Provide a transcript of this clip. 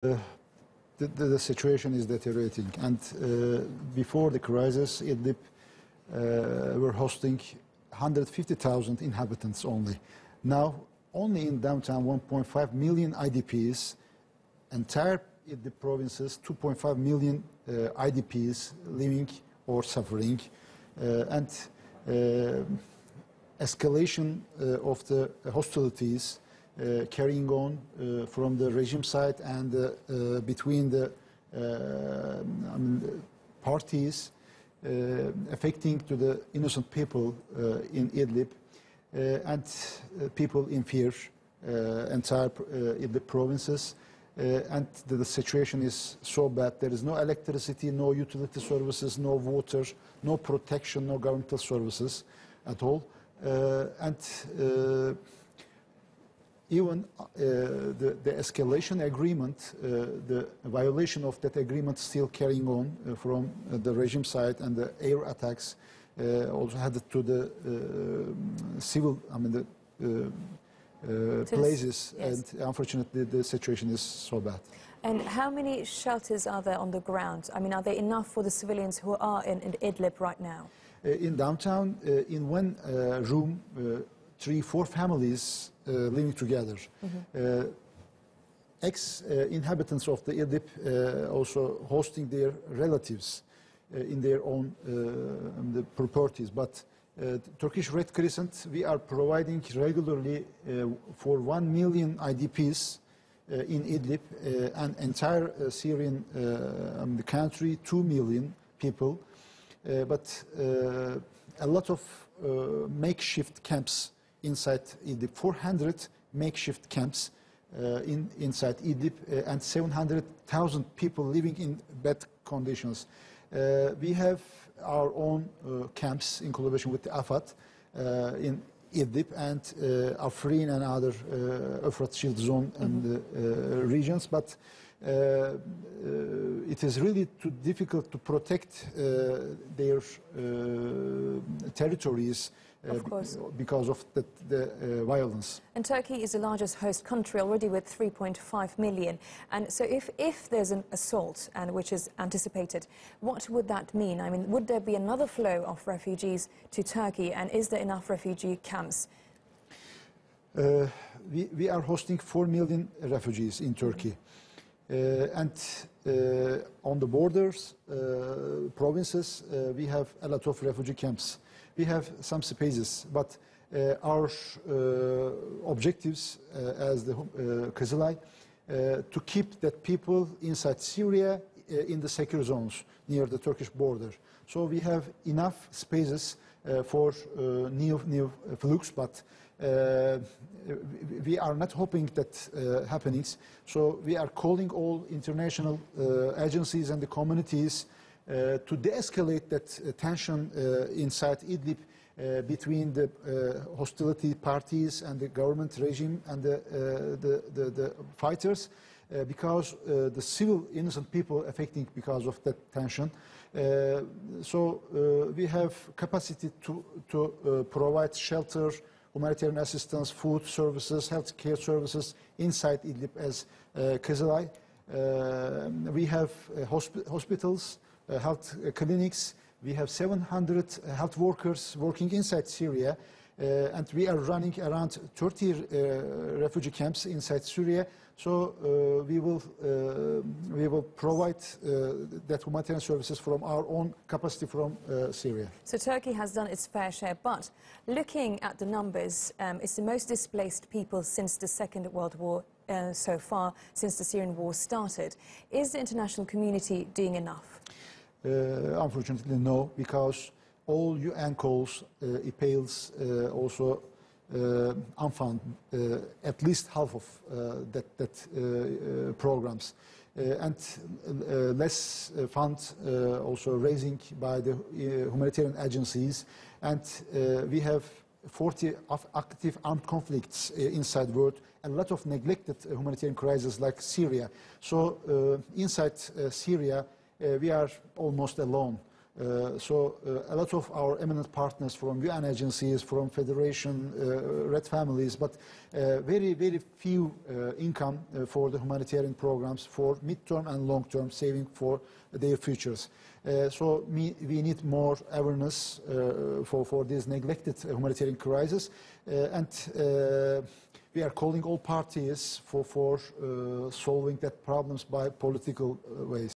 The situation is deteriorating, and before the crisis, Idlib were hosting 150,000 inhabitants only. Now, only in downtown, 1.5 million IDPs, entire Idlib provinces, 2.5 million IDPs living or suffering, and escalation of the hostilities carrying on from the regime side and between the parties, affecting to the innocent people in Idlib and people in fear, entire Idlib provinces. And the situation is so bad. There is no electricity, no utility services, no water, no protection, no governmental services at all. Even the escalation agreement, the violation of that agreement still carrying on from the regime side, and the air attacks also had to the civil, places, yes. And unfortunately the situation is so bad. And how many shelters are there on the ground? I mean, are there enough for the civilians who are in Idlib right now? In downtown, in one room, 3-4 families living together. Mm-hmm. Ex-inhabitants of the Idlib also hosting their relatives in their own the properties. But Turkish Red Crescent, we are providing regularly for 1 million IDPs in Idlib, and entire Syrian the country, 2 million people. But a lot of makeshift camps inside Idlib, 400 makeshift camps inside Idlib, and 700,000 people living in bad conditions. We have our own camps in collaboration with the Afad in Idlib and Afrin and other Euphrates Shield Zone and regions, but it is really too difficult to protect their territories because of the violence. And Turkey is the largest host country already with 3.5 million. And so if there's an assault, and which is anticipated, what would that mean? I mean, would there be another flow of refugees to Turkey, and is there enough refugee camps? We are hosting 4 million refugees in Turkey. And on the borders, provinces, we have a lot of refugee camps. We have some spaces, but our objectives as the Kızılay to keep that people inside Syria in the secure zones near the Turkish border. So we have enough spaces for new flux, but we are not hoping that happenings. So we are calling all international agencies and the communities to de-escalate that tension inside Idlib between the hostility parties and the government regime and the fighters, because the civil innocent people affecting because of that tension. So we have capacity to provide shelter, humanitarian assistance, food services, health care services inside Idlib as Kızılay. We have hospitals, health clinics. We have 700 health workers working inside Syria, and we are running around 30 refugee camps inside Syria. So we will provide that humanitarian services from our own capacity from Syria. So Turkey has done its fair share, but looking at the numbers, it's the most displaced people since the Second World War so far, since the Syrian war started. Is the international community doing enough? Unfortunately, no, because all UN calls, EPALs also unfund at least half of that programs, and less funds also raising by the humanitarian agencies, and we have 40 active armed conflicts inside the world, a lot of neglected humanitarian crises like Syria. So inside Syria, we are almost alone. A lot of our eminent partners from UN agencies, from Federation, Red families, but very, very few income for the humanitarian programs for mid-term and long-term saving for their futures. We need more awareness for this neglected humanitarian crisis, and we are calling all parties for solving that problems by political ways.